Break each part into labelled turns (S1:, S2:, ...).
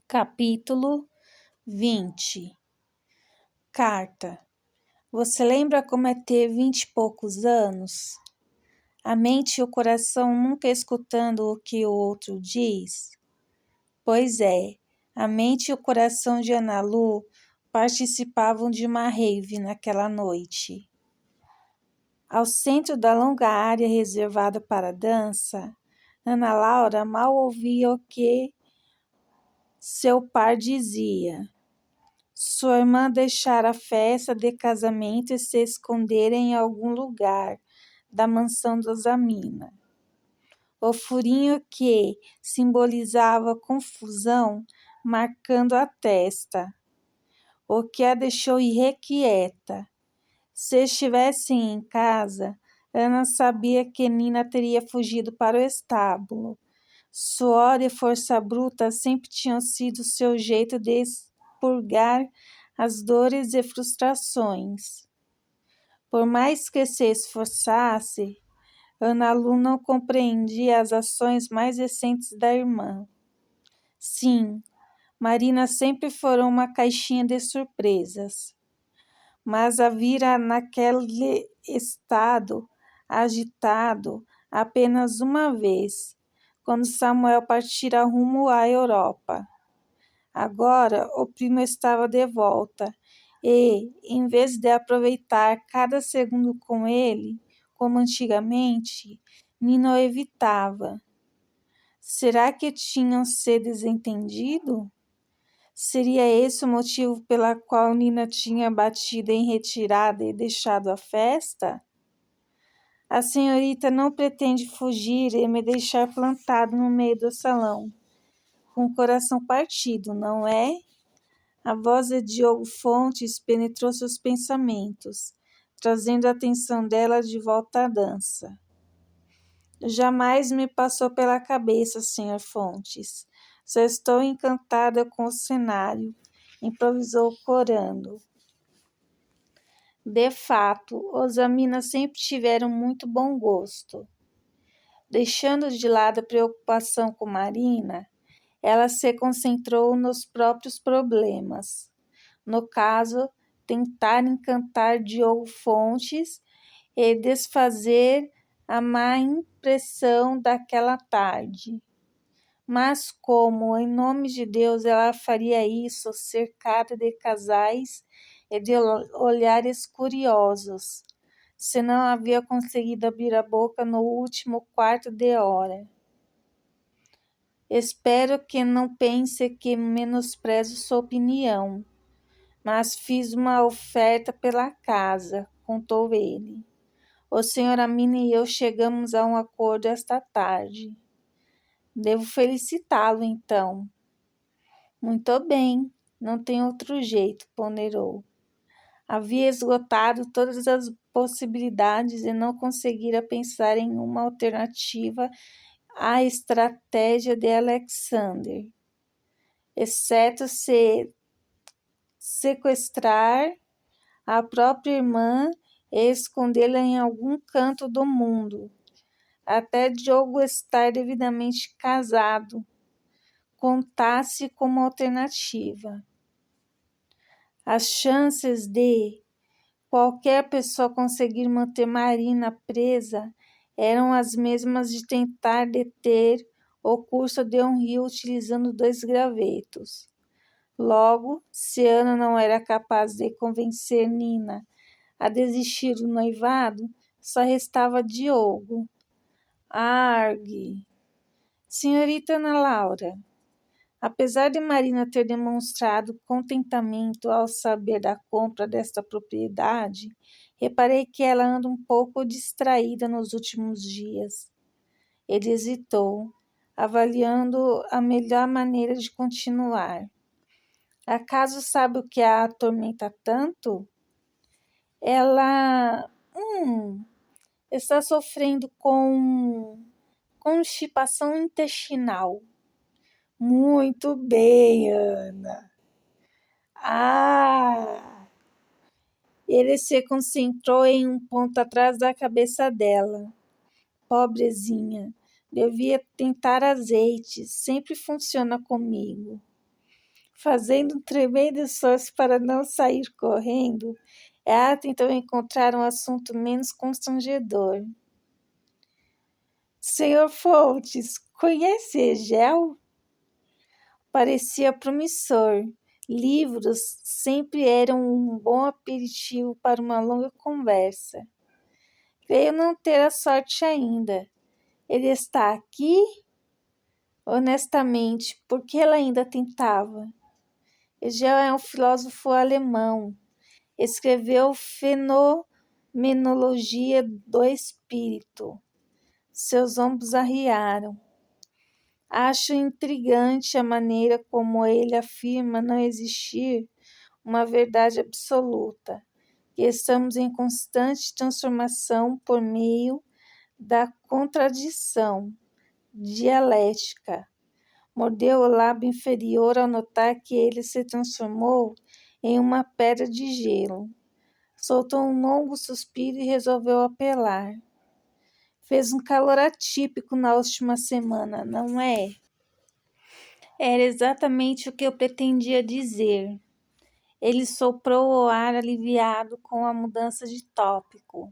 S1: Capítulo 20. Carta. Você lembra como é ter 20 e poucos anos? A mente e o coração nunca escutando o que o outro diz? Pois é, a mente e o coração de Ana Lu participavam de uma rave naquela noite. Ao centro da longa área reservada para a dança, Ana Laura mal ouvia o que seu par dizia. Sua irmã deixara a festa de casamento e se escondera em algum lugar da mansão da Zamina. O furinho que simbolizava confusão marcando a testa, o que a deixou irrequieta. Se estivessem em casa, Ana sabia que Nina teria fugido para o estábulo. Suor e força bruta sempre tinham sido seu jeito de expurgar as dores e frustrações. Por mais que se esforçasse, Ana Lu não compreendia as ações mais recentes da irmã. Sim, Marina sempre foi uma caixinha de surpresas, mas a vira naquele estado agitado apenas uma vez, quando Samuel partira rumo à Europa. Agora o primo estava de volta e, em vez de aproveitar cada segundo com ele, como antigamente, Nina o evitava. Será que tinham se desentendido? Seria esse o motivo pela qual Nina tinha batido em retirada e deixado a festa? A senhorita não pretende fugir e me deixar plantado no meio do salão, com o coração partido, não é? A voz de Diogo Fontes penetrou seus pensamentos, trazendo a atenção dela de volta à dança. Jamais me passou pela cabeça, Sr. Fontes. Só estou encantada com o cenário, improvisou corando. De fato, os Minas sempre tiveram muito bom gosto. Deixando de lado a preocupação com Marina, ela se concentrou nos próprios problemas. No caso, tentar encantar Diogo Fontes e desfazer a má impressão daquela tarde. Mas como, em nome de Deus, ela faria isso cercada de casais e de olhares curiosos, se não havia conseguido abrir a boca no último quarto de hora? Espero que não pense que menosprezo sua opinião, mas fiz uma oferta pela casa, contou ele. O Sr. Amina e eu chegamos a um acordo esta tarde. Devo felicitá-lo, então. Muito bem, não tem outro jeito, ponderou. Havia esgotado todas as possibilidades e não conseguira pensar em uma alternativa à estratégia de Alexander, exceto se sequestrar a própria irmã e escondê-la em algum canto do mundo, até Diogo estar devidamente casado, contasse como alternativa. As chances de qualquer pessoa conseguir manter Marina presa eram as mesmas de tentar deter o curso de um rio utilizando 2 gravetos. Logo, se Ana não era capaz de convencer Nina a desistir do noivado, só restava Diogo. Argue! Senhorita Ana Laura, apesar de Marina ter demonstrado contentamento ao saber da compra desta propriedade, reparei que ela anda um pouco distraída nos últimos dias. Ele hesitou, avaliando a melhor maneira de continuar. Acaso sabe o que a atormenta tanto? Ela está sofrendo com constipação intestinal. Muito bem, Ana. Ele se concentrou em um ponto atrás da cabeça dela. Pobrezinha, devia tentar azeite, sempre funciona comigo. Fazendo um tremendo esforço para não sair correndo, ela tentou encontrar um assunto menos constrangedor. Senhor Fontes, conhece Hegel? Parecia promissor. Livros sempre eram um bom aperitivo para uma longa conversa. Creio não ter a sorte ainda. Ele está aqui? Honestamente, por que ela ainda tentava? Hegel é um filósofo alemão. Escreveu Fenomenologia do Espírito. Seus ombros arriaram. Acho intrigante a maneira como ele afirma não existir uma verdade absoluta, que estamos em constante transformação por meio da contradição dialética. Mordeu o lábio inferior ao notar que ele se transformou em uma pedra de gelo. Soltou um longo suspiro e resolveu apelar. Fez um calor atípico na última semana, não é? Era exatamente o que eu pretendia dizer. Ele soprou o ar aliviado com a mudança de tópico.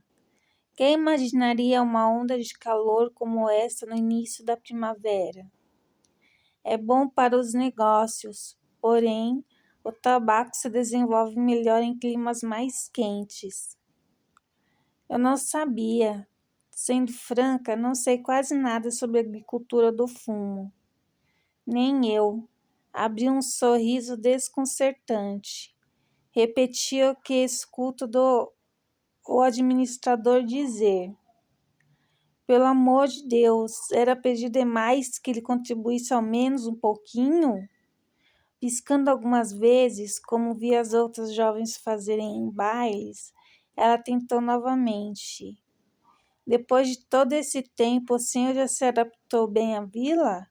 S1: Quem imaginaria uma onda de calor como essa no início da primavera? É bom para os negócios, porém, o tabaco se desenvolve melhor em climas mais quentes. Eu não sabia. Sendo franca, não sei quase nada sobre a agricultura do fumo. Nem eu. Abri um sorriso desconcertante. Repeti o que escuto o administrador dizer. Pelo amor de Deus, era pedir demais que ele contribuísse ao menos um pouquinho? Piscando algumas vezes, como vi as outras jovens fazerem em bailes, ela tentou novamente. Depois de todo esse tempo, o senhor já se adaptou bem à vila?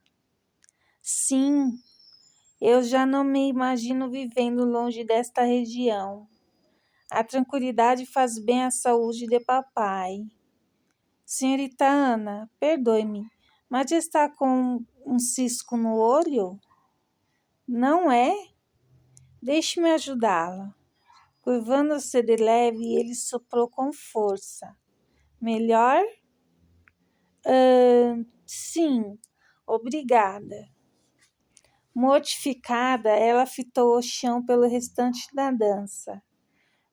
S1: Sim, eu já não me imagino vivendo longe desta região. A tranquilidade faz bem à saúde de papai. Senhorita Ana, perdoe-me, mas está com um cisco no olho? Não é? Deixe-me ajudá-la. Curvando-se de leve, ele soprou com força. Melhor? Sim, obrigada. Mortificada, ela fitou o chão pelo restante da dança.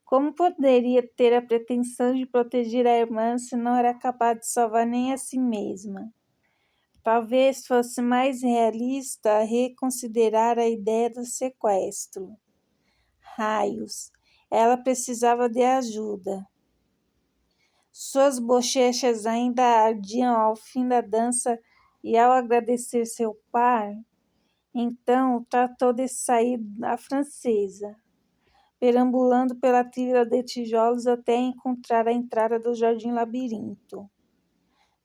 S1: Como poderia ter a pretensão de proteger a irmã se não era capaz de salvar nem a si mesma? Talvez fosse mais realista reconsiderar a ideia do sequestro. Raios, ela precisava de ajuda. Suas bochechas ainda ardiam ao fim da dança e ao agradecer seu par, então tratou de sair à francesa, perambulando pela trilha de tijolos até encontrar a entrada do Jardim Labirinto.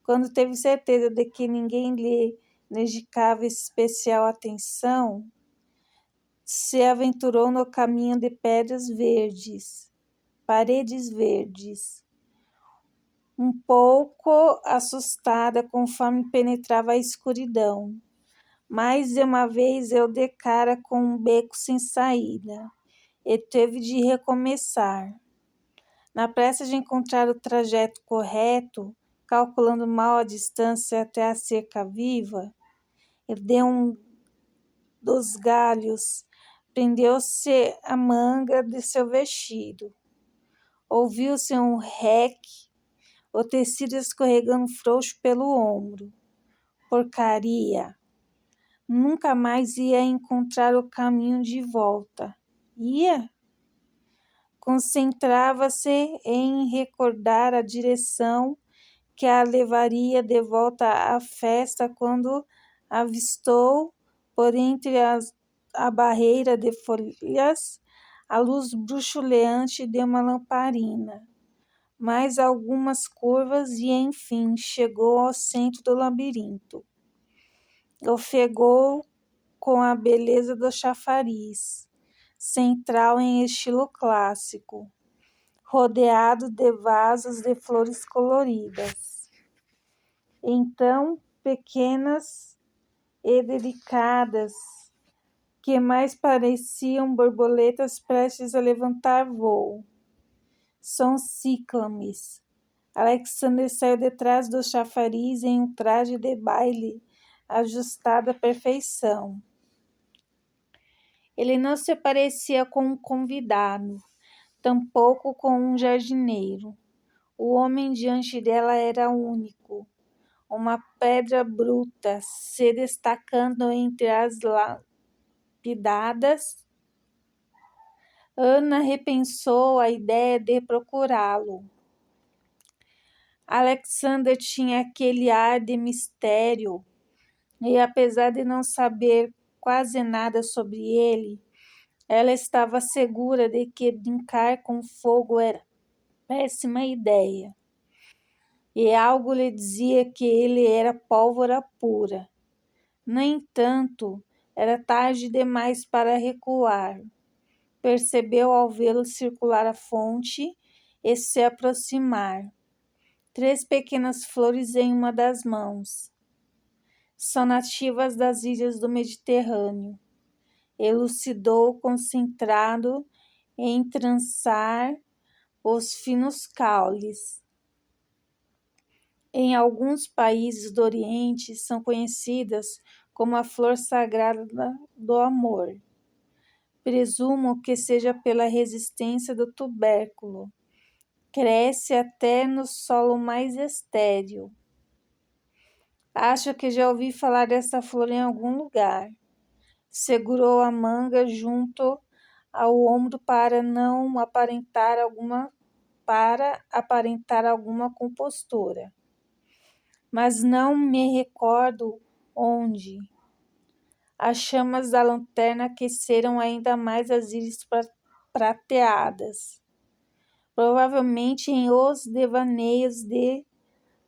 S1: Quando teve certeza de que ninguém lhe dedicava especial atenção, se aventurou no caminho de pedras verdes, paredes verdes. Um pouco assustada conforme penetrava a escuridão. Mais de uma vez eu dei cara com um beco sem saída e teve de recomeçar. Na pressa de encontrar o trajeto correto, calculando mal a distância até a cerca viva, ele deu um dos galhos, prendeu-se a manga de seu vestido. Ouviu-se um reque, o tecido escorregando frouxo pelo ombro. Porcaria! Nunca mais ia encontrar o caminho de volta. Ia? Concentrava-se em recordar a direção que a levaria de volta à festa quando avistou, por entre a barreira de folhas, a luz bruxuleante de uma lamparina. Mais algumas curvas e, enfim, chegou ao centro do labirinto. Ofegou com a beleza do chafariz, central em estilo clássico, rodeado de vasos de flores coloridas. Então, pequenas e delicadas, que mais pareciam borboletas prestes a levantar voo. São cíclames. Alexander saiu detrás do chafariz em um traje de baile ajustado à perfeição. Ele não se parecia com um convidado, tampouco com um jardineiro. O homem diante dela era único, uma pedra bruta se destacando entre as lapidadas. Ana repensou a ideia de procurá-lo. Alexander tinha aquele ar de mistério, e apesar de não saber quase nada sobre ele, ela estava segura de que brincar com fogo era péssima ideia. E algo lhe dizia que ele era pólvora pura. No entanto, era tarde demais para recuar. Percebeu ao vê-lo circular a fonte e se aproximar. 3 pequenas flores em uma das mãos. São nativas das ilhas do Mediterrâneo. Elucidou concentrado em trançar os finos caules. Em alguns países do Oriente são conhecidas como a flor sagrada do amor. Presumo que seja pela resistência do tubérculo. Cresce até no solo mais estéril. Acho que já ouvi falar dessa flor em algum lugar. Segurou a manga junto ao ombro para aparentar alguma compostura. Mas não me recordo onde. As chamas da lanterna aqueceram ainda mais as íris prateadas. Provavelmente em os devaneios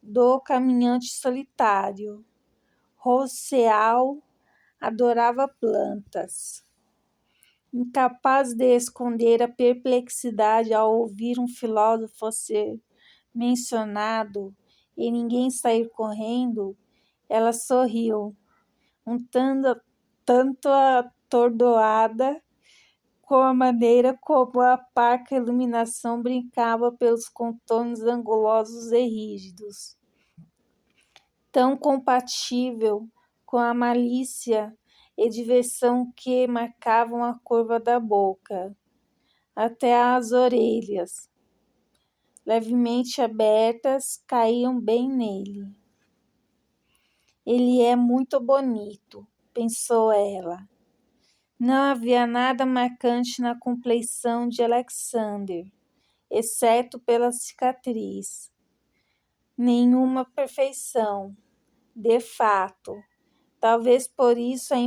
S1: do caminhante solitário. Rousseau adorava plantas. Incapaz de esconder a perplexidade ao ouvir um filósofo ser mencionado e ninguém sair correndo, ela sorriu, tanto atordoada com a maneira como a parca iluminação brincava pelos contornos angulosos e rígidos. Tão compatível com a malícia e diversão que marcavam a curva da boca, até as orelhas, levemente abertas, caíam bem nele. Ele é muito bonito, pensou ela. Não havia nada marcante na compleição de Alexander, exceto pela cicatriz. Nenhuma perfeição, de fato. Talvez por isso a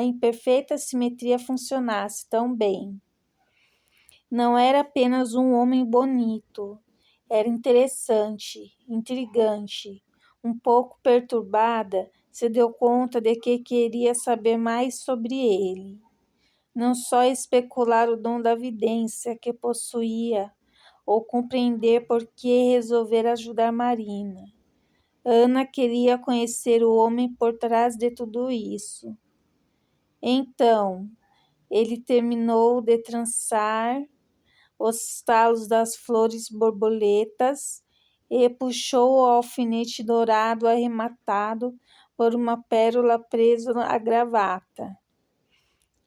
S1: imperfeita simetria funcionasse tão bem. Não era apenas um homem bonito, era interessante, intrigante. Um pouco perturbada, se deu conta de que queria saber mais sobre ele. Não só especular o dom da vidência que possuía, ou compreender por que resolver ajudar Marina. Ana queria conhecer o homem por trás de tudo isso. Então, ele terminou de trançar os talos das flores borboletas e puxou o alfinete dourado arrematado por uma pérola presa à gravata.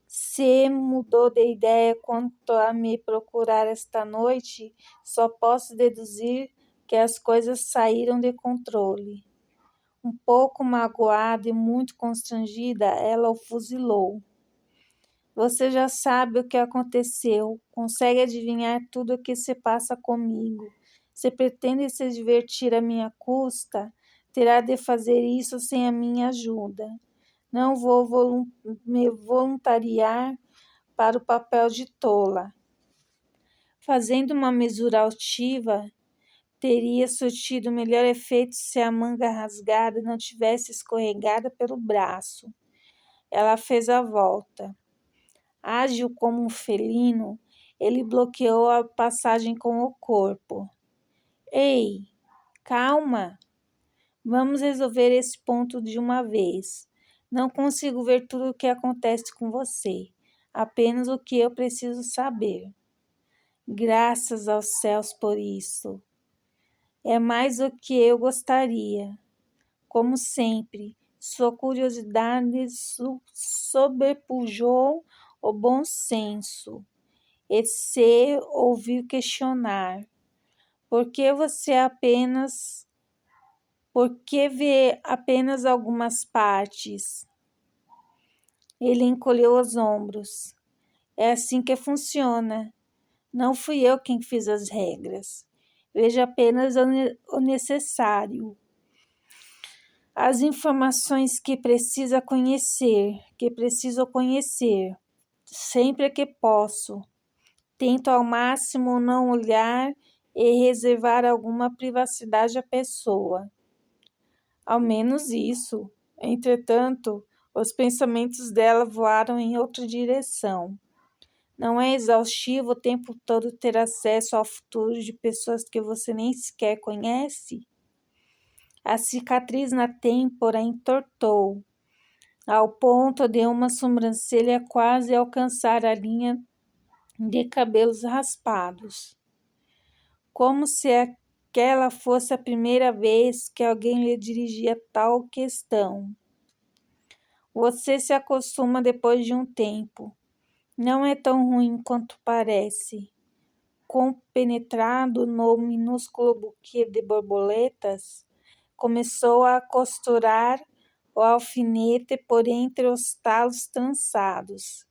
S1: Se mudou de ideia quanto a me procurar esta noite, só posso deduzir que as coisas saíram de controle. Um pouco magoada e muito constrangida, ela o fuzilou. Você já sabe o que aconteceu, consegue adivinhar tudo o que se passa comigo. Se pretende se divertir à minha custa, terá de fazer isso sem a minha ajuda. Não vou me voluntariar para o papel de tola. Fazendo uma mesura altiva, teria surtido melhor efeito se a manga rasgada não tivesse escorregado pelo braço. Ela fez a volta. Ágil como um felino, ele bloqueou a passagem com o corpo. Ei, calma! Vamos resolver esse ponto de uma vez. Não consigo ver tudo o que acontece com você, apenas o que eu preciso saber. Graças aos céus por isso. É mais do que eu gostaria. Como sempre, sua curiosidade sobrepujou o bom senso. E se ouviu questionar. Por que vê apenas algumas partes? Ele encolheu os ombros. É assim que funciona. Não fui eu quem fiz as regras. Veja apenas o necessário. As informações que preciso conhecer, sempre que posso. Tento ao máximo não olhar e reservar alguma privacidade à pessoa. Ao menos isso. Entretanto, os pensamentos dela voaram em outra direção. Não é exaustivo o tempo todo ter acesso ao futuro de pessoas que você nem sequer conhece? A cicatriz na têmpora entortou, ao ponto de uma sobrancelha quase alcançar a linha de cabelos raspados. Como se aquela fosse a primeira vez que alguém lhe dirigia tal questão. Você se acostuma depois de um tempo. Não é tão ruim quanto parece. Compenetrado no minúsculo buquê de borboletas, começou a costurar o alfinete por entre os talos trançados.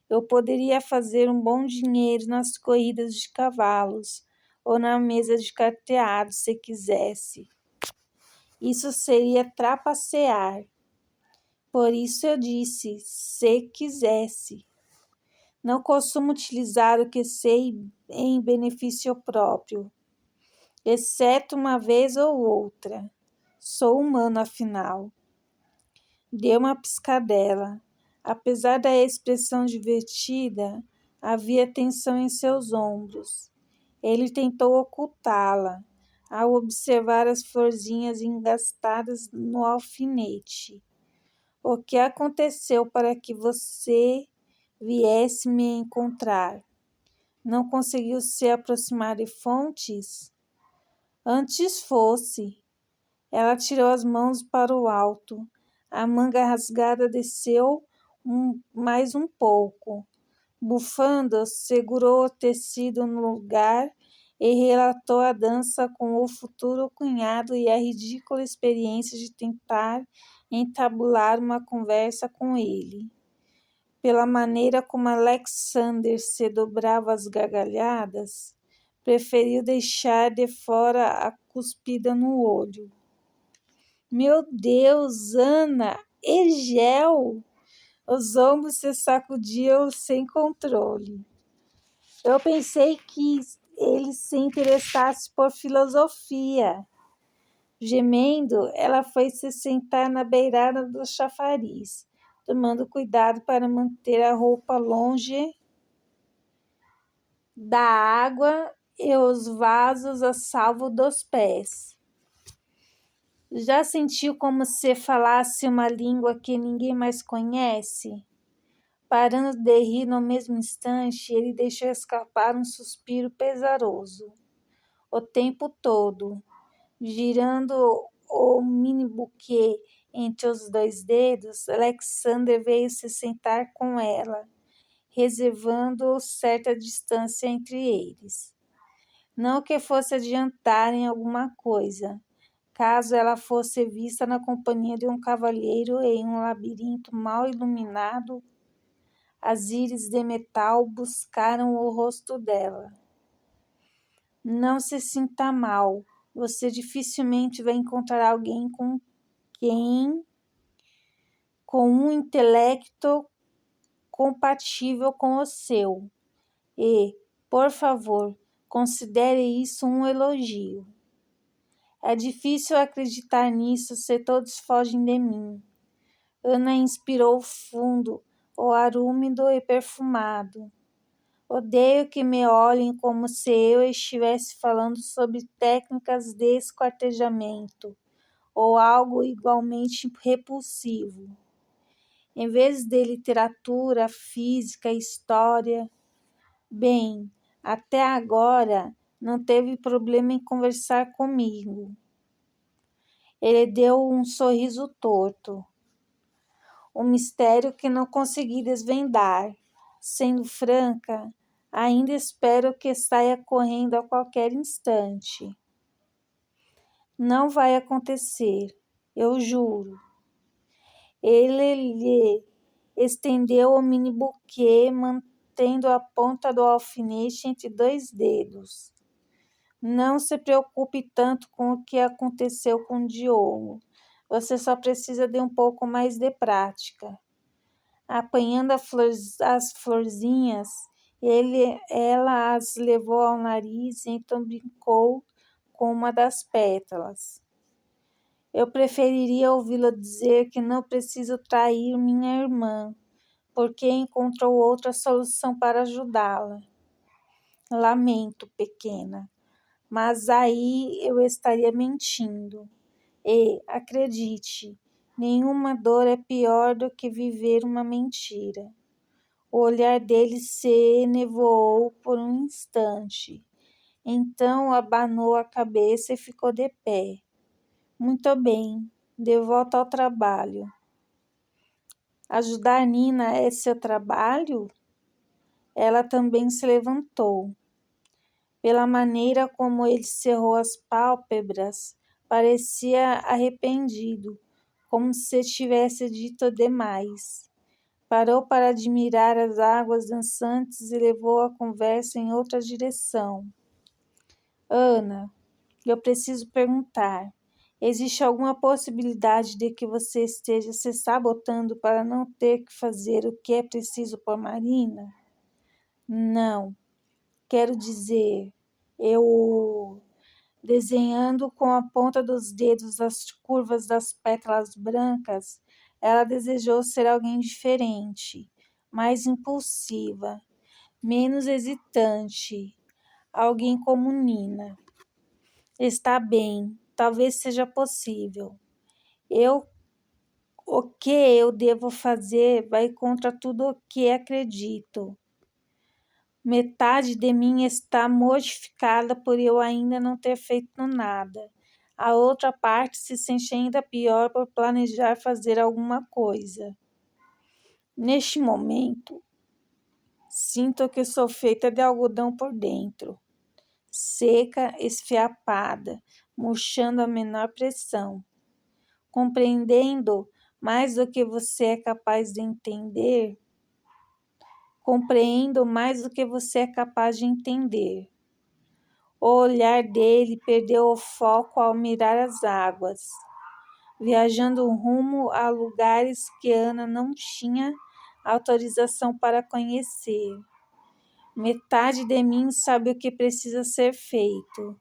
S1: Eu poderia fazer um bom dinheiro nas corridas de cavalos ou na mesa de carteado, se quisesse. Isso seria trapacear. Por isso eu disse, se quisesse. Não costumo utilizar o que sei em benefício próprio, exceto uma vez ou outra. Sou humano, afinal. Deu uma piscadela. Apesar da expressão divertida, havia tensão em seus ombros. Ele tentou ocultá-la, ao observar as florzinhas engastadas no alfinete. O que aconteceu para que você viesse me encontrar? Não conseguiu se aproximar de fontes? Antes fosse. Ela tirou as mãos para o alto. A manga rasgada desceu mais um pouco. Bufando, segurou o tecido no lugar e relatou a dança com o futuro cunhado e a ridícula experiência de tentar entabular uma conversa com ele. Pela maneira como Alexander se dobrava às gargalhadas, preferiu deixar de fora a cuspida no olho. Meu Deus, Ana, e gel! Os ombros se sacudiam sem controle. Eu pensei que ele se interessasse por filosofia. Gemendo, ela foi se sentar na beirada do chafariz, tomando cuidado para manter a roupa longe da água e os vasos a salvo dos pés. Já sentiu como se falasse uma língua que ninguém mais conhece? Parando de rir no mesmo instante, ele deixou escapar um suspiro pesaroso. O tempo todo, girando o mini buquê entre os dois dedos, Alexander veio se sentar com ela, reservando certa distância entre eles. Não que fosse adiantar em alguma coisa, caso ela fosse vista na companhia de um cavalheiro em um labirinto mal iluminado. As íris de metal buscaram o rosto dela. Não se sinta mal. Você dificilmente vai encontrar alguém com um intelecto compatível com o seu. E, por favor, considere isso um elogio. É difícil acreditar nisso se todos fogem de mim. Ana inspirou fundo o ar úmido e perfumado. Odeio que me olhem como se eu estivesse falando sobre técnicas de esquartejamento ou algo igualmente repulsivo. em vez de literatura, física, história. Bem, até agora não teve problema em conversar comigo. Ele deu um sorriso torto. Um mistério que não consegui desvendar. Sendo franca, ainda espero que saia correndo a qualquer instante. Não vai acontecer, eu juro. Ele lhe estendeu o mini buquê, mantendo a ponta do alfinete entre 2 dedos. Não se preocupe tanto com o que aconteceu com Diogo. Você só precisa de um pouco mais de prática. Apanhando as florzinhas, ela as levou ao nariz e então brincou com uma das pétalas. Eu preferiria ouvi-la dizer que não preciso trair minha irmã, porque encontrou outra solução para ajudá-la. Lamento, pequena, mas aí eu estaria mentindo. E, acredite, nenhuma dor é pior do que viver uma mentira. O olhar dele se enevoou por um instante. Então abanou a cabeça e ficou de pé. Muito bem, de volta ao trabalho. Ajudar Nina é seu trabalho? Ela também se levantou. Pela maneira como ele cerrou as pálpebras, parecia arrependido, como se tivesse dito demais. Parou para admirar as águas dançantes e levou a conversa em outra direção. Ana, eu preciso perguntar. Existe alguma possibilidade de que você esteja se sabotando para não ter que fazer o que é preciso por Marina? Não. Quero dizer, eu... Desenhando com a ponta dos dedos as curvas das pétalas brancas, ela desejou ser alguém diferente, mais impulsiva, menos hesitante, alguém como Nina. Está bem, talvez seja possível. O que eu devo fazer vai contra tudo o que acredito. Metade de mim está mortificada por eu ainda não ter feito nada. A outra parte se sente ainda pior por planejar fazer alguma coisa. Neste momento, sinto que sou feita de algodão por dentro, seca, esfiapada, murchando a menor pressão. Compreendendo mais do que você é capaz de entender, compreendo mais do que você é capaz de entender. O olhar dele perdeu o foco ao mirar as águas, viajando rumo a lugares que Ana não tinha autorização para conhecer. Metade de mim sabe o que precisa ser feito.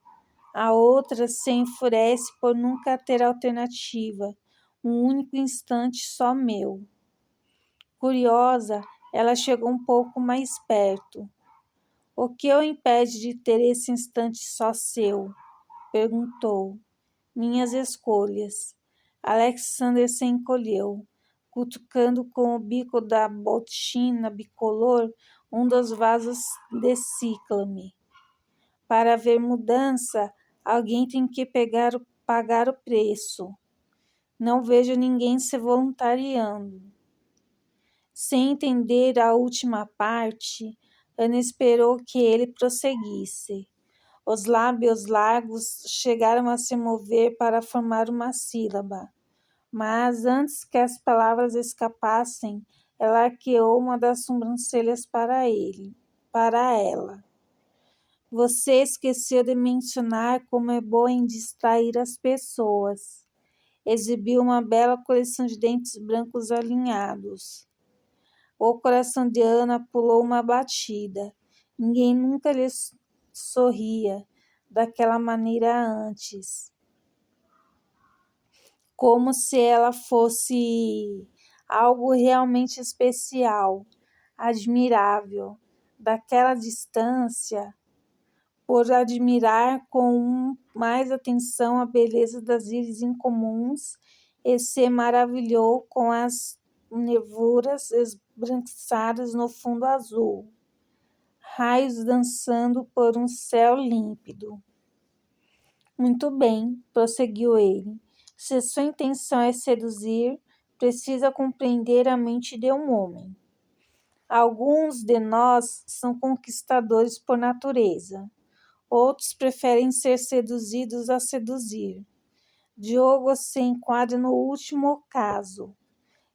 S1: A outra se enfurece por nunca ter alternativa, um único instante só meu. Curiosa, ela chegou um pouco mais perto. O que o impede de ter esse instante só seu? Perguntou. Minhas escolhas. Alexander se encolheu, cutucando com o bico da botina bicolor um dos vasos de ciclame. Para haver mudança, alguém tem que pagar o preço. Não vejo ninguém se voluntariando. Sem entender a última parte, Ana esperou que ele prosseguisse. Os lábios largos chegaram a se mover para formar uma sílaba, mas antes que as palavras escapassem, ela arqueou uma das sobrancelhas para ela. Você esqueceu de mencionar como é boa em distrair as pessoas. Exibiu uma bela coleção de dentes brancos alinhados. O coração de Ana pulou uma batida. Ninguém nunca lhe sorria daquela maneira antes. Como se ela fosse algo realmente especial, admirável. Daquela distância, por admirar com mais atenção a beleza das íris incomuns, e se maravilhou com as nevuras esbranquiçadas no fundo azul, raios dançando por um céu límpido. Muito bem, prosseguiu ele. Se sua intenção é seduzir, precisa compreender a mente de um homem. Alguns de nós são conquistadores por natureza. Outros preferem ser seduzidos a seduzir. Diogo se enquadra no último caso,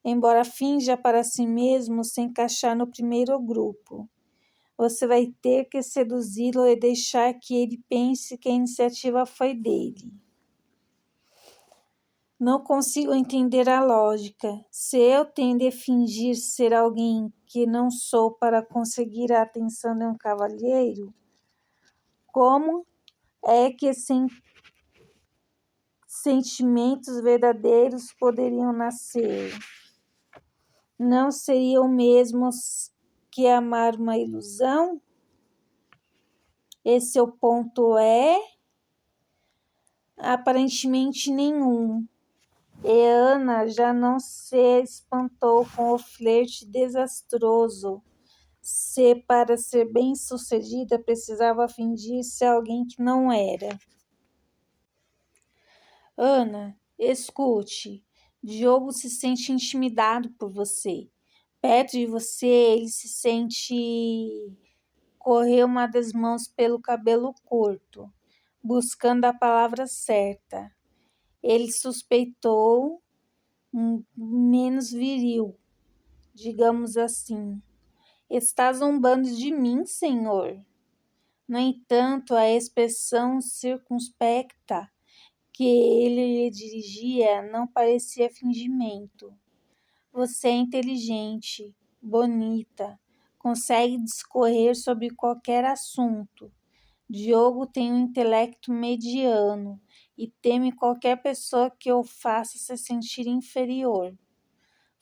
S1: embora finja para si mesmo se encaixar no primeiro grupo. Você vai ter que seduzi-lo e deixar que ele pense que a iniciativa foi dele. Não consigo entender a lógica. Se eu tenho de fingir ser alguém que não sou para conseguir a atenção de um cavalheiro, como é que sentimentos verdadeiros poderiam nascer? Não seria o mesmo que amar uma ilusão? Esse seu ponto é? Aparentemente nenhum. E Ana já não se espantou com o flerte desastroso. Se para ser bem-sucedida precisava fingir ser alguém que não era. Ana, escute. Diogo se sente intimidado por você. Perto de você, ele se sente correr uma das mãos pelo cabelo curto, buscando a palavra certa. Ele suspeitou menos viril, digamos assim. Está zombando de mim, senhor? No entanto, a expressão circunspecta que ele lhe dirigia não parecia fingimento. Você é inteligente, bonita, consegue discorrer sobre qualquer assunto. Diogo tem um intelecto mediano e teme qualquer pessoa que o faça se sentir inferior.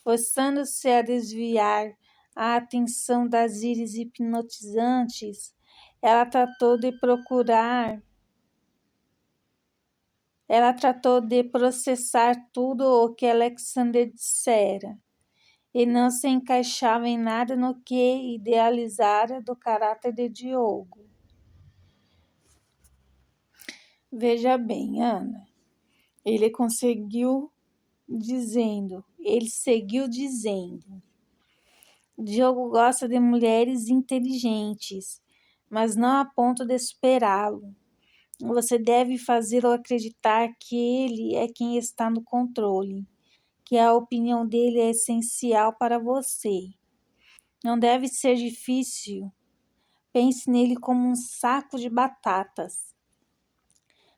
S1: Forçando-se a desviar a atenção das íris hipnotizantes, ela tratou de processar tudo o que Alexander dissera, e não se encaixava em nada no que idealizara do caráter de Diogo. Veja bem, Ana, ele seguiu dizendo, Diogo gosta de mulheres inteligentes, mas não a ponto de superá-lo. Você deve fazê-lo acreditar que ele é quem está no controle, que a opinião dele é essencial para você. Não deve ser difícil. Pense nele como um saco de batatas.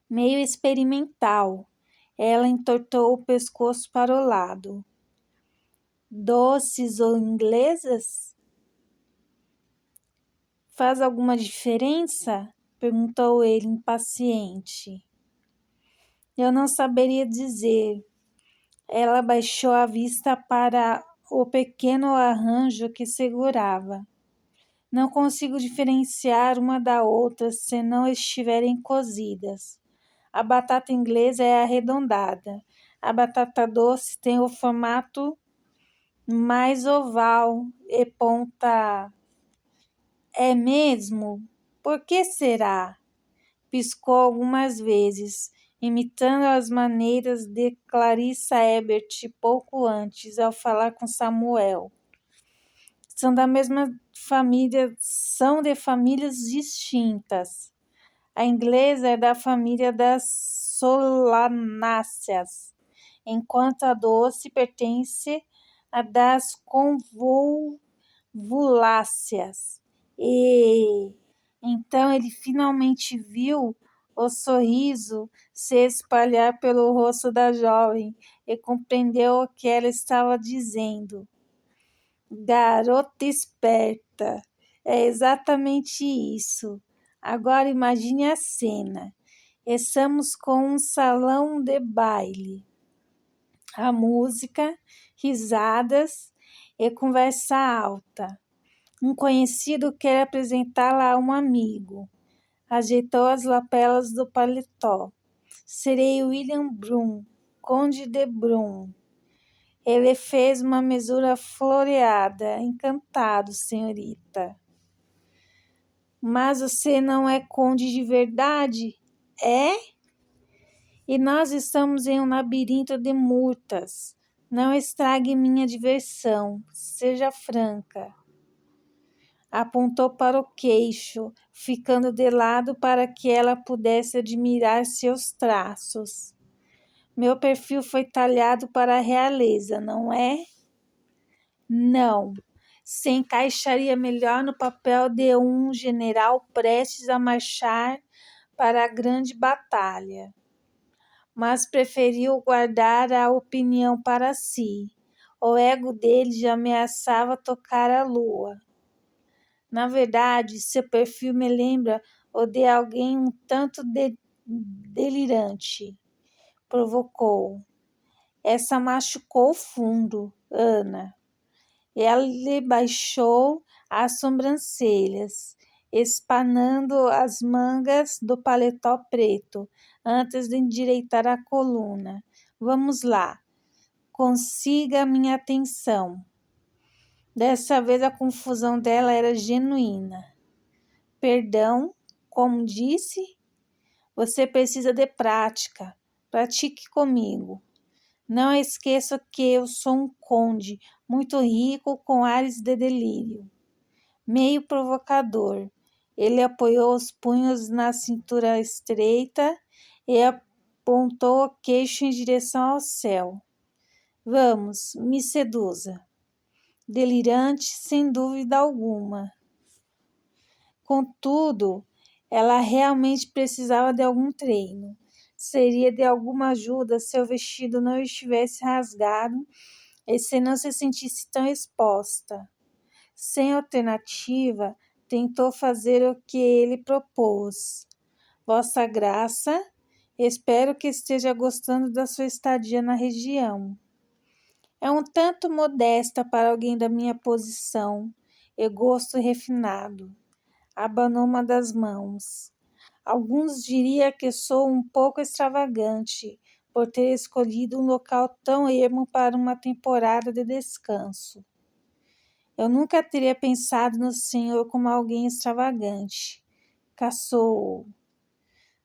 S1: Meio experimental. Ela entortou o pescoço para o lado. Doces ou inglesas? Faz alguma diferença? Perguntou ele impaciente. Eu não saberia dizer. Ela baixou a vista para o pequeno arranjo que segurava. Não consigo diferenciar uma da outra se não estiverem cozidas. A batata inglesa é arredondada. A batata doce tem o formato mais oval e ponta. É mesmo? Por que será? Piscou algumas vezes, imitando as maneiras de Clarissa Ebert pouco antes, ao falar com Samuel. São da mesma família, são de famílias distintas. A inglesa é da família das solanáceas, enquanto a doce pertence à das convolvuláceas. E então ele finalmente viu o sorriso se espalhar pelo rosto da jovem e compreendeu o que ela estava dizendo. Garota esperta, é exatamente isso. Agora imagine a cena. Estamos com um salão de baile. A música, risadas e conversa alta. Um conhecido quer apresentá-la a um amigo. Ajeitou as lapelas do paletó. Serei William Brum, Conde de Brum. Ele fez uma mesura floreada. Encantado, senhorita. Mas você não é conde de verdade? É? E nós estamos em um labirinto de murtas. Não estrague minha diversão. Seja franca. Apontou para o queixo, ficando de lado para que ela pudesse admirar seus traços. Meu perfil foi talhado para a realeza, não é? Não. Se encaixaria melhor no papel de um general prestes a marchar para a grande batalha. Mas preferiu guardar a opinião para si. O ego dele já ameaçava tocar a lua. Na verdade, seu perfil me lembra o de alguém um tanto delirante. Provocou. Essa machucou fundo, Ana. Ele baixou as sobrancelhas, espanando as mangas do paletó preto, antes de endireitar a coluna. Vamos lá. Consiga minha atenção. Dessa vez a confusão dela era genuína. Perdão, como disse, você precisa de prática. Pratique comigo. Não esqueça que eu sou um conde, muito rico, com ares de delírio. Meio provocador. Ele apoiou os punhos na cintura estreita e apontou o queixo em direção ao céu. Vamos, me seduza. Delirante, sem dúvida alguma. Contudo, ela realmente precisava de algum treino. Seria de alguma ajuda se o vestido não estivesse rasgado e se não se sentisse tão exposta. Sem alternativa, tentou fazer o que ele propôs. Vossa Graça, espero que esteja gostando da sua estadia na região. É um tanto modesta para alguém da minha posição e gosto refinado. Abanou uma das mãos. Alguns diriam que sou um pouco extravagante por ter escolhido um local tão ermo para uma temporada de descanso. Eu nunca teria pensado no senhor como alguém extravagante. Caçoou.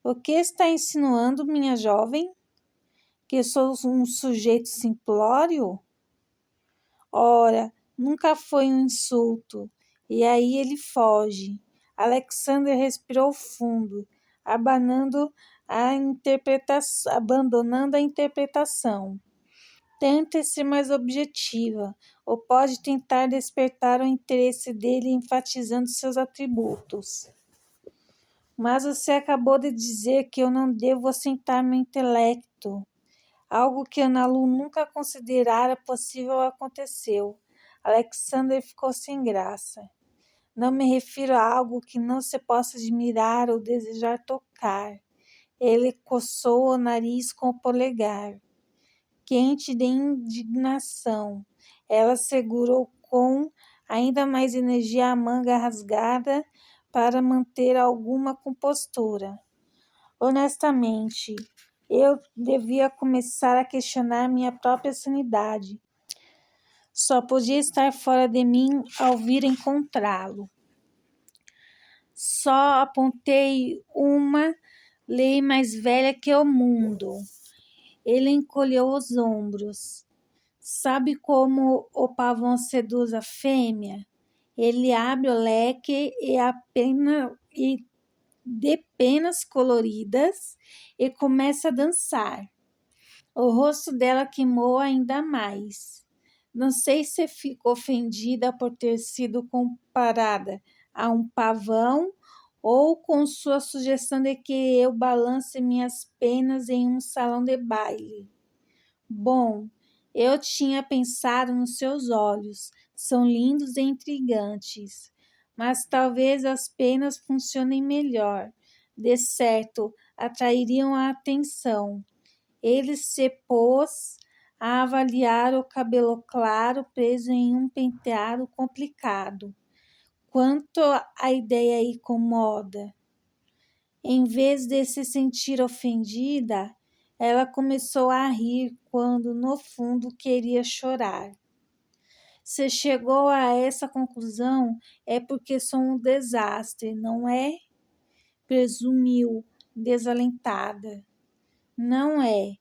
S1: O que está insinuando, minha jovem? Que sou um sujeito simplório? Ora, nunca foi um insulto. E aí ele foge. Alexander respirou fundo, abandonando a interpretação. Tente ser mais objetiva, ou pode tentar despertar o interesse dele enfatizando seus atributos. Mas você acabou de dizer que eu não devo assentar meu intelecto. Algo que Ana Lu nunca considerara possível aconteceu. Alexander ficou sem graça. Não me refiro a algo que não se possa admirar ou desejar tocar. Ele coçou o nariz com o polegar. Quente de indignação, ela segurou com ainda mais energia a manga rasgada para manter alguma compostura. Honestamente, eu devia começar a questionar minha própria sanidade. Só podia estar fora de mim ao vir encontrá-lo. Só apontei uma lei mais velha que o mundo. Ele encolheu os ombros. Sabe como o pavão seduz a fêmea? Ele abre o leque e de penas coloridas e começa a dançar. O rosto dela queimou ainda mais. Não sei se fico ofendida por ter sido comparada a um pavão ou com sua sugestão de que eu balance minhas penas em um salão de baile. Bom, eu tinha pensado nos seus olhos, são lindos e intrigantes, mas talvez as penas funcionem melhor. De certo, atrairiam a atenção. Ele se pôs a avaliar o cabelo claro preso em um penteado complicado. Quanto a ideia incomoda. Em vez de se sentir ofendida, Ela começou a rir quando, no fundo, queria chorar. Se chegou a essa conclusão é porque sou um desastre, não é? Presumiu, desalentada. Não é.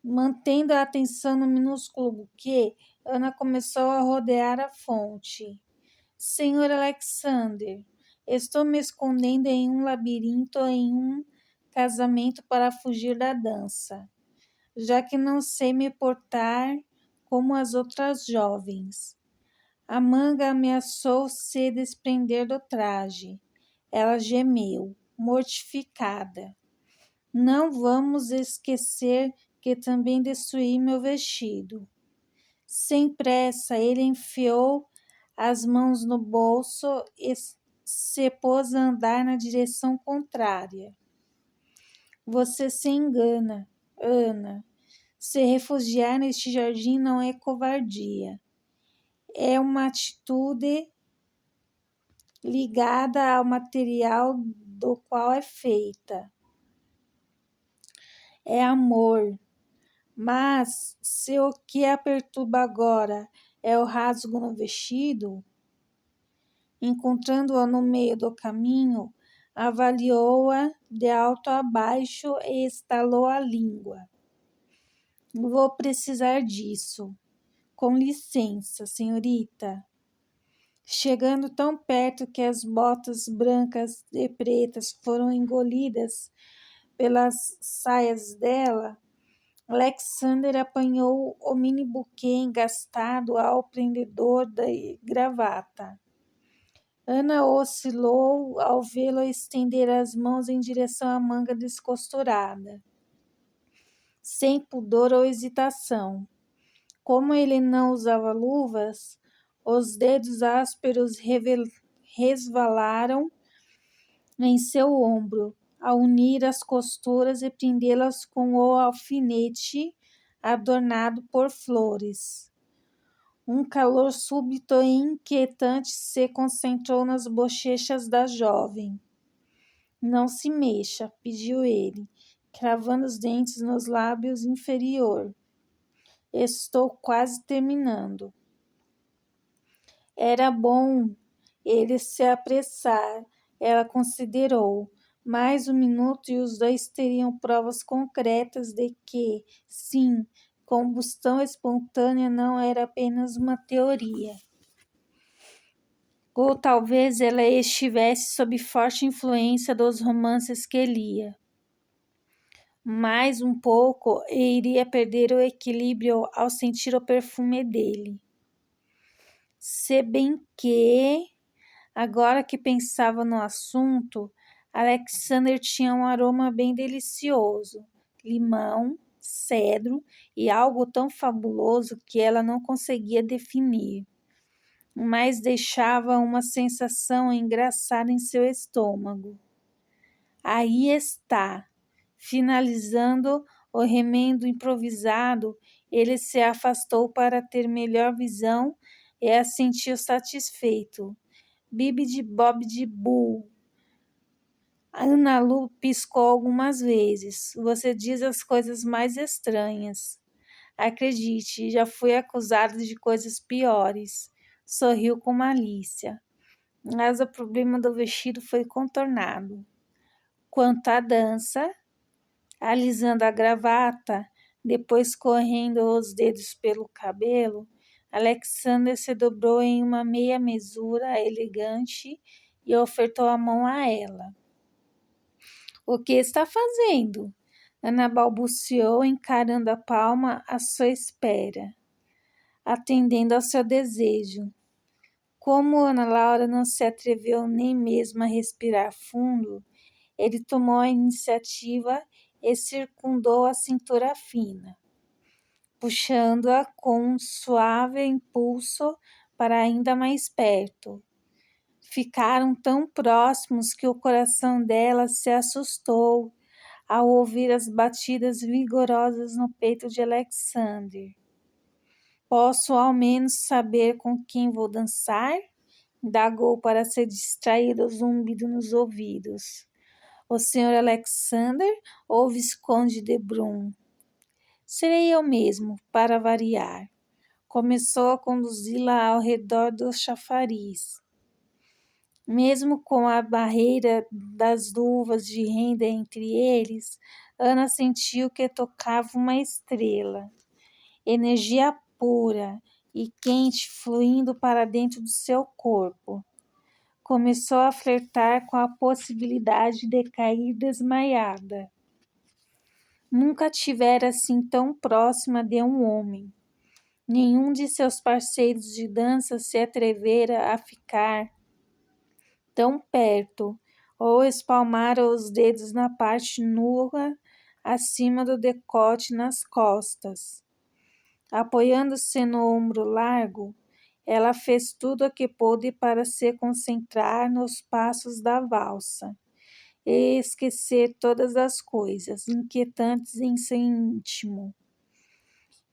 S1: Mantendo a atenção no minúsculo buquê, Ana começou a rodear a fonte. Senhor Alexander, estou me escondendo em um labirinto ou em um casamento para fugir da dança, já que não sei me portar como as outras jovens. A manga ameaçou se desprender do traje. Ela gemeu, mortificada. Não vamos esquecer que também destruí meu vestido. Sem pressa, ele enfiou as mãos no bolso e se pôs a andar na direção contrária. Você se engana, Ana. Se refugiar neste jardim não é covardia. É uma atitude ligada ao material do qual é feita. É amor. Mas se o que a perturba agora é o rasgo no vestido, encontrando-a no meio do caminho, avaliou-a de alto a baixo e estalou a língua. Vou precisar disso. Com licença, senhorita. Chegando tão perto que as botas brancas e pretas foram engolidas pelas saias dela, Alexander apanhou o mini buquê engastado ao prendedor da gravata. Ana oscilou ao vê-lo estender as mãos em direção à manga descosturada, sem pudor ou hesitação. Como ele não usava luvas, os dedos ásperos resvalaram em seu ombro, a unir as costuras e prendê-las com o alfinete adornado por flores. Um calor súbito e inquietante se concentrou nas bochechas da jovem. Não se mexa, pediu ele, cravando os dentes nos lábios inferior. Estou quase terminando. Era bom ele se apressar, ela considerou. Mais um minuto e os dois teriam provas concretas de que, sim, combustão espontânea não era apenas uma teoria. Ou talvez ela estivesse sob forte influência dos romances que lia. Mais um pouco e iria perder o equilíbrio ao sentir o perfume dele. Se bem que, agora que pensava no assunto, Alexander tinha um aroma bem delicioso, limão, cedro e algo tão fabuloso que ela não conseguia definir, mas deixava uma sensação engraçada em seu estômago. Aí está, finalizando o remendo improvisado, ele se afastou para ter melhor visão e assentiu satisfeito. Bibi-de-bob-de-bu. Ana Lu piscou algumas vezes. Você diz as coisas mais estranhas. Acredite, já fui acusada de coisas piores. Sorriu com malícia. Mas o problema do vestido foi contornado. Quanto à dança, alisando a gravata, depois correndo os dedos pelo cabelo, Alexander se dobrou em uma meia mesura elegante e ofertou a mão a ela. O que está fazendo? Ana balbuciou, encarando a palma à sua espera, atendendo ao seu desejo. Como Ana Laura não se atreveu nem mesmo a respirar fundo, ele tomou a iniciativa e circundou a cintura fina, puxando-a com um suave impulso para ainda mais perto. Ficaram tão próximos que o coração dela se assustou ao ouvir as batidas vigorosas no peito de Alexander. Posso ao menos saber com quem vou dançar? Indagou para se distrair do zumbido nos ouvidos. O Sr. Alexander ou o Visconde de Brum? Serei eu mesmo, para variar. Começou a conduzi-la ao redor do chafariz. Mesmo com a barreira das luvas de renda entre eles, Ana sentiu que tocava uma estrela. Energia pura e quente fluindo para dentro do seu corpo. Começou a flertar com a possibilidade de cair desmaiada. Nunca tivera assim tão próxima de um homem. Nenhum de seus parceiros de dança se atrevera a ficar tão perto ou espalmara os dedos na parte nua acima do decote nas costas. Apoiando-se no ombro largo, ela fez tudo o que pôde para se concentrar nos passos da valsa e esquecer todas as coisas inquietantes em seu íntimo,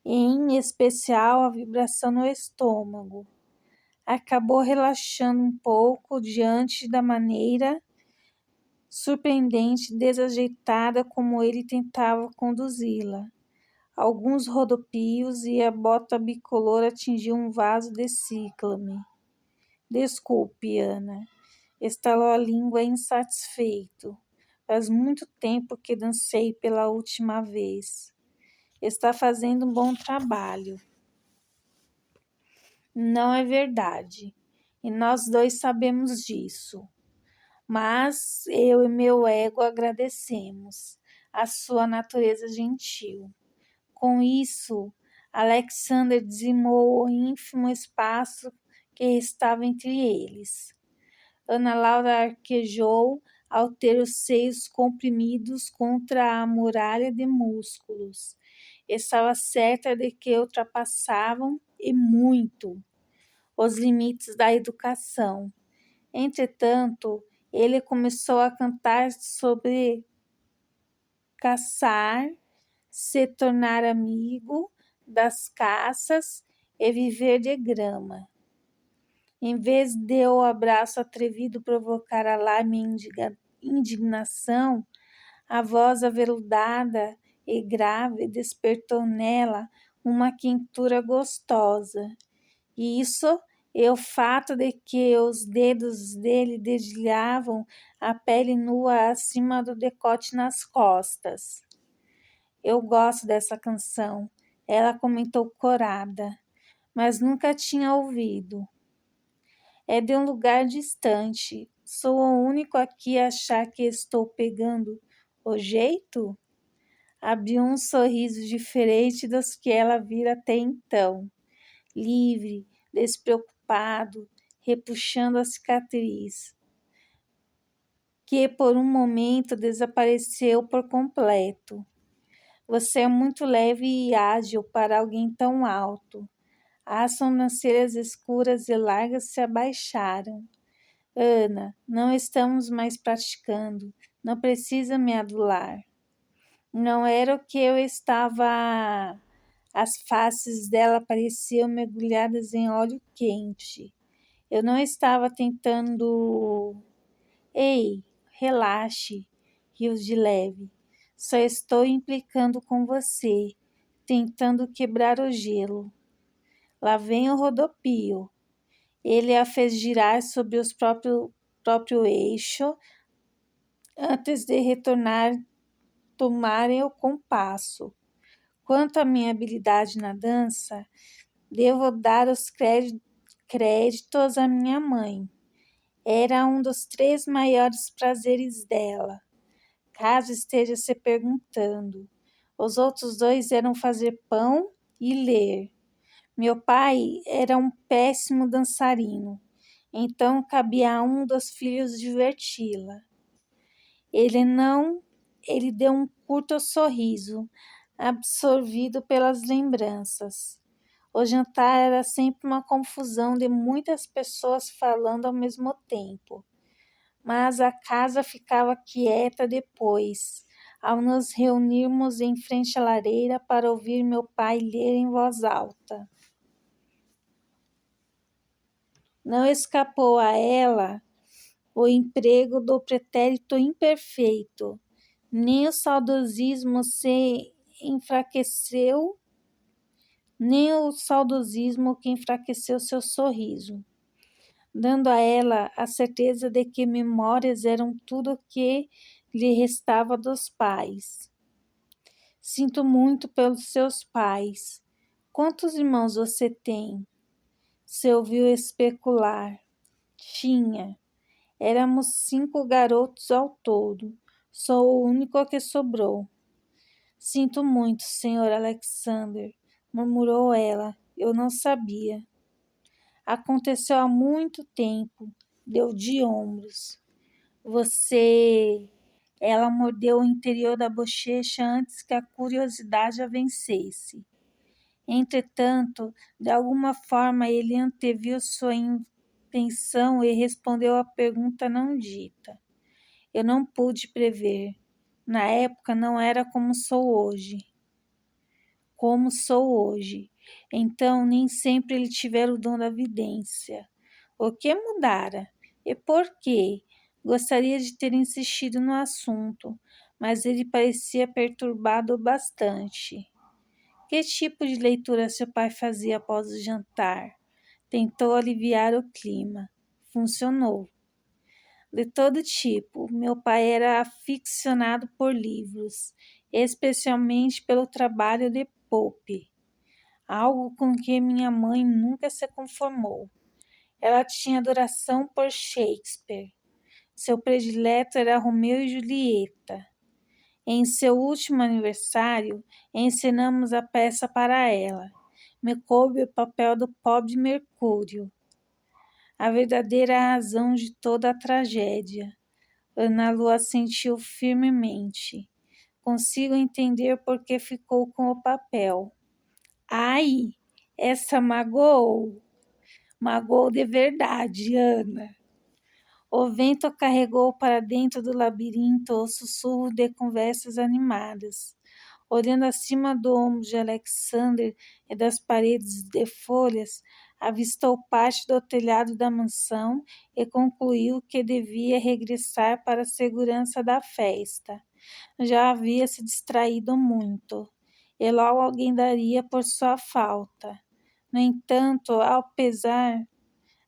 S1: em especial a vibração no estômago. Acabou relaxando um pouco diante da maneira surpreendente e desajeitada como ele tentava conduzi-la. Alguns rodopios e a bota bicolor atingiu um vaso de cíclame. Desculpe, Ana. Estalou a língua insatisfeito. Faz muito tempo que dancei pela última vez. Está fazendo um bom trabalho. Não é verdade. E nós dois sabemos disso. Mas eu e meu ego agradecemos a sua natureza gentil. Com isso, Alexander dizimou o ínfimo espaço que estava entre eles. Ana Laura arquejou ao ter os seios comprimidos contra a muralha de músculos. Estava certa de que ultrapassavam, e muito, os limites da educação. Entretanto, ele começou a cantar sobre caçar, se tornar amigo das caças e viver de grama. Em vez de o abraço atrevido provocar alarme e indignação, a voz aveludada e grave despertou nela uma quentura gostosa. E isso e o fato de que os dedos dele dedilhavam a pele nua acima do decote nas costas. Eu gosto dessa canção, ela comentou corada, mas nunca tinha ouvido. É de um lugar distante. Sou o único aqui a achar que estou pegando o jeito? Abriu um sorriso diferente dos que ela vira até então. Livre, despreocupado, repuxando a cicatriz, que por um momento desapareceu por completo. Você é muito leve e ágil para alguém tão alto. As sobrancelhas escuras e largas se abaixaram. Ana, não estamos mais praticando. Não precisa me adular. Não era o que eu estava. As faces dela pareciam mergulhadas em óleo quente. Eu não estava tentando. Ei, relaxe, riu de leve. Só estou implicando com você, tentando quebrar o gelo. Lá vem o rodopio. Ele a fez girar sobre o próprio eixo antes de retornar, tomarem o compasso. Quanto à minha habilidade na dança, devo dar os créditos à minha mãe. Era um dos 3 maiores prazeres dela, caso esteja se perguntando. Os outros 2 eram fazer pão e ler. Meu pai era um péssimo dançarino, então cabia a um dos filhos diverti-la. Ele deu um curto sorriso, absorvido pelas lembranças. O jantar era sempre uma confusão de muitas pessoas falando ao mesmo tempo, mas a casa ficava quieta depois, ao nos reunirmos em frente à lareira para ouvir meu pai ler em voz alta. Não escapou a ela o emprego do pretérito imperfeito, nem o saudosismo se enfraqueceu, nem o saudosismo que enfraqueceu seu sorriso, dando a ela a certeza de que memórias eram tudo o que lhe restava dos pais. Sinto muito pelos seus pais. Quantos irmãos você tem? Se ouviu especular. Tinha. Éramos 5 garotos ao todo. Sou o único que sobrou. Sinto muito, Sr. Alexander, murmurou ela. Eu não sabia. Aconteceu há muito tempo. Deu de ombros. Você... Ela mordeu o interior da bochecha antes que a curiosidade a vencesse. Entretanto, de alguma forma ele anteviu sua intenção e respondeu à pergunta não dita. Eu não pude prever. Na época não era como sou hoje. Como sou hoje. Então nem sempre ele tivera o dom da vidência. O que mudara? E por quê? Gostaria de ter insistido no assunto, mas ele parecia perturbado bastante. Que tipo de leitura seu pai fazia após o jantar? Tentou aliviar o clima. Funcionou. De todo tipo, meu pai era aficionado por livros, especialmente pelo trabalho de Pope, algo com que minha mãe nunca se conformou. Ela tinha adoração por Shakespeare. Seu predileto era Romeu e Julieta. Em seu último aniversário, ensinamos a peça para ela. Me coube o papel do pobre Mercúrio, a verdadeira razão de toda a tragédia. Ana Lu assentiu firmemente. Consigo entender por que ficou com o papel. Ai, essa magoou. Magoou de verdade, Ana. O vento carregou para dentro do labirinto o sussurro de conversas animadas. Olhando acima do ombro de Alexander e das paredes de folhas, avistou parte do telhado da mansão e concluiu que devia regressar para a segurança da festa. Já havia se distraído muito, e logo alguém daria por sua falta. No entanto, ao pesar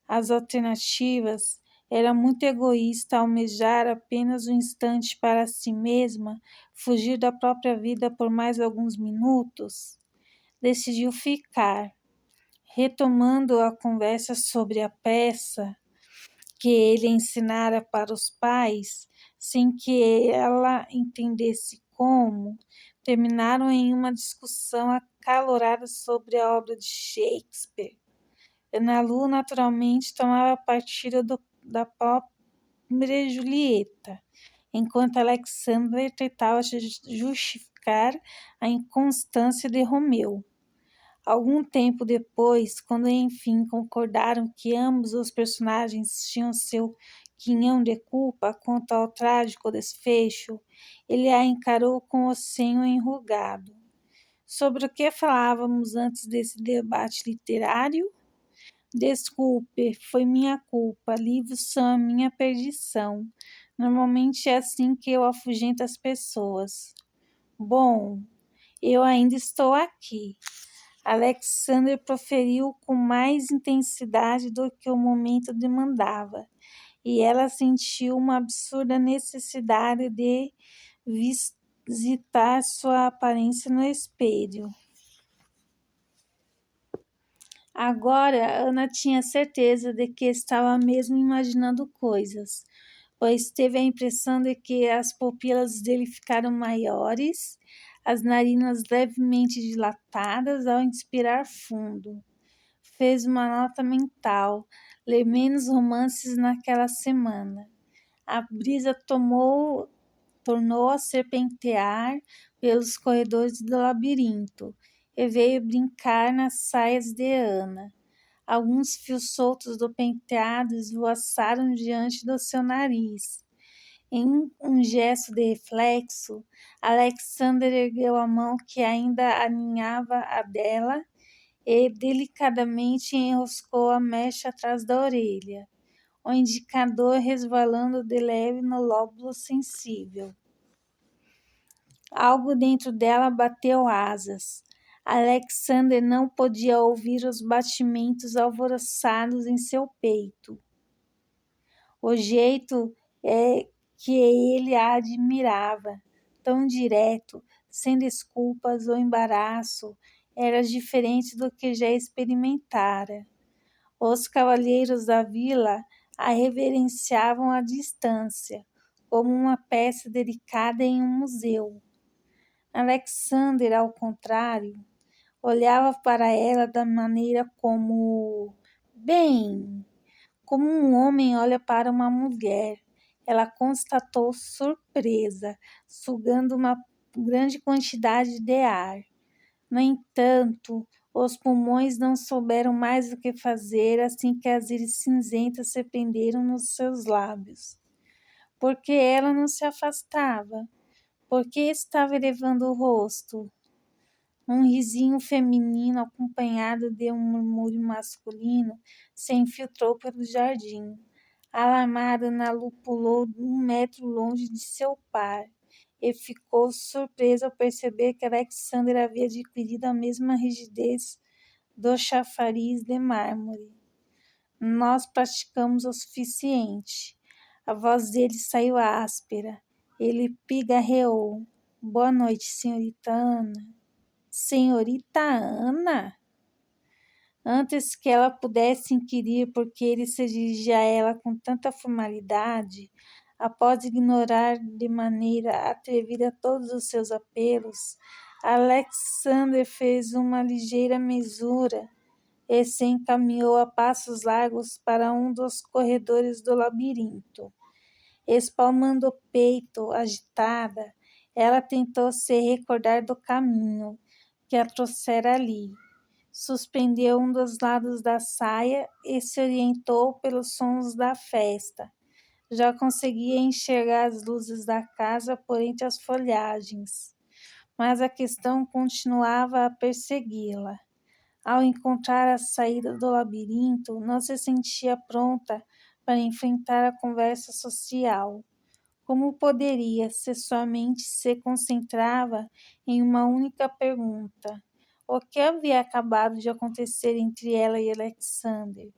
S1: as alternativas, era muito egoísta almejar apenas um instante para si mesma, fugir da própria vida por mais alguns minutos. Decidiu ficar, retomando a conversa sobre a peça que ele ensinara para os pais, sem que ela entendesse como, terminaram em uma discussão acalorada sobre a obra de Shakespeare. Ana Lu naturalmente tomava partido da pobre Julieta, enquanto Alexander tentava justificar a inconstância de Romeu. Algum tempo depois, quando enfim concordaram que ambos os personagens tinham seu quinhão de culpa quanto ao trágico desfecho, ele a encarou com o senho enrugado. Sobre o que falávamos antes desse debate literário? Desculpe, foi minha culpa. Livros são a minha perdição. Normalmente é assim que eu afugento as pessoas. Bom, eu ainda estou aqui. Alexander proferiu com mais intensidade do que o momento demandava, e ela sentiu uma absurda necessidade de visitar sua aparência no espelho. Agora, Ana tinha certeza de que estava mesmo imaginando coisas, pois teve a impressão de que as pupilas dele ficaram maiores, as narinas levemente dilatadas ao inspirar fundo. Fez uma nota mental, ler menos romances naquela semana. A brisa tornou a serpentear pelos corredores do labirinto e veio brincar nas saias de Ana. Alguns fios soltos do penteado esvoaçaram diante do seu nariz. Em um gesto de reflexo, Alexander ergueu a mão que ainda aninhava a dela e delicadamente enroscou a mecha atrás da orelha. o indicador resvalando de leve no lóbulo sensível. Algo dentro dela bateu asas. Alexander não podia ouvir os batimentos alvoroçados em seu peito. O jeito que ele a admirava, tão direto, sem desculpas ou embaraço, era diferente do que já experimentara. Os cavalheiros da vila a reverenciavam à distância, como uma peça delicada em um museu. Alexander, ao contrário, olhava para ela da maneira como um homem olha para uma mulher. Ela constatou surpresa, sugando uma grande quantidade de ar. No entanto, os pulmões não souberam mais o que fazer assim que as íris cinzentas se prenderam nos seus lábios. Por que ela não se afastava? Por que estava elevando o rosto? Um risinho feminino acompanhado de um murmúrio masculino se infiltrou pelo jardim. Alarmada, Nalu pulou 1 metro longe de seu par e ficou surpresa ao perceber que Alexander havia adquirido a mesma rigidez do chafariz de mármore. Nós praticamos o suficiente. A voz dele saiu áspera. Ele pigarreou. Boa noite, senhorita Ana. Senhorita Ana? Antes que ela pudesse inquirir por que ele se dirigia a ela com tanta formalidade, após ignorar de maneira atrevida todos os seus apelos, Alexander fez uma ligeira mesura e se encaminhou a passos largos para um dos corredores do labirinto. Espalmando o peito, agitada, ela tentou se recordar do caminho que a trouxera ali. Suspendeu um dos lados da saia e se orientou pelos sons da festa. Já conseguia enxergar as luzes da casa por entre as folhagens, mas a questão continuava a persegui-la. Ao encontrar a saída do labirinto, não se sentia pronta para enfrentar a conversa social. Como poderia, se sua mente se concentrava em uma única pergunta? O que havia acabado de acontecer entre ela e Alexander?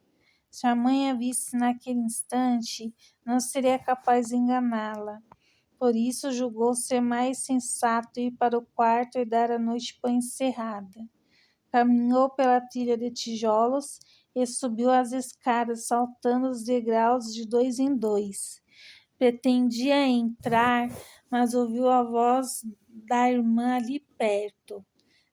S1: Se a mãe a visse naquele instante, não seria capaz de enganá-la. Por isso julgou ser mais sensato ir para o quarto e dar a noite por encerrada. Caminhou pela trilha de tijolos e subiu as escadas, saltando os degraus de 2 em 2. Pretendia entrar, mas ouviu a voz da irmã ali perto.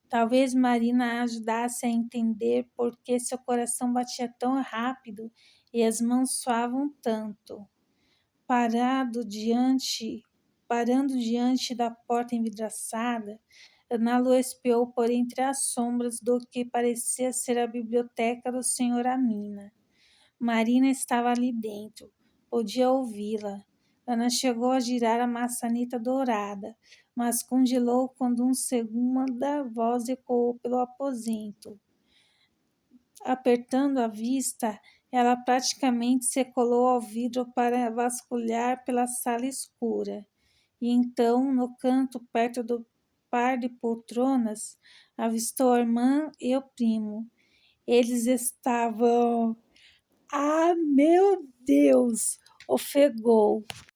S1: Talvez Marina a ajudasse a entender por que seu coração batia tão rápido e as mãos suavam tanto. Parando diante da porta envidraçada, Nalu espiou por entre as sombras do que parecia ser a biblioteca do Sr. Amina. Marina estava ali dentro. Podia ouvi-la. Ana chegou a girar a maçaneta dourada, mas congelou quando um segunda voz ecoou pelo aposento. Apertando a vista, ela praticamente se colou ao vidro para vasculhar pela sala escura. E então, no canto perto do par de poltronas, avistou a irmã e o primo. Eles estavam... Ah, meu Deus! Ofegou.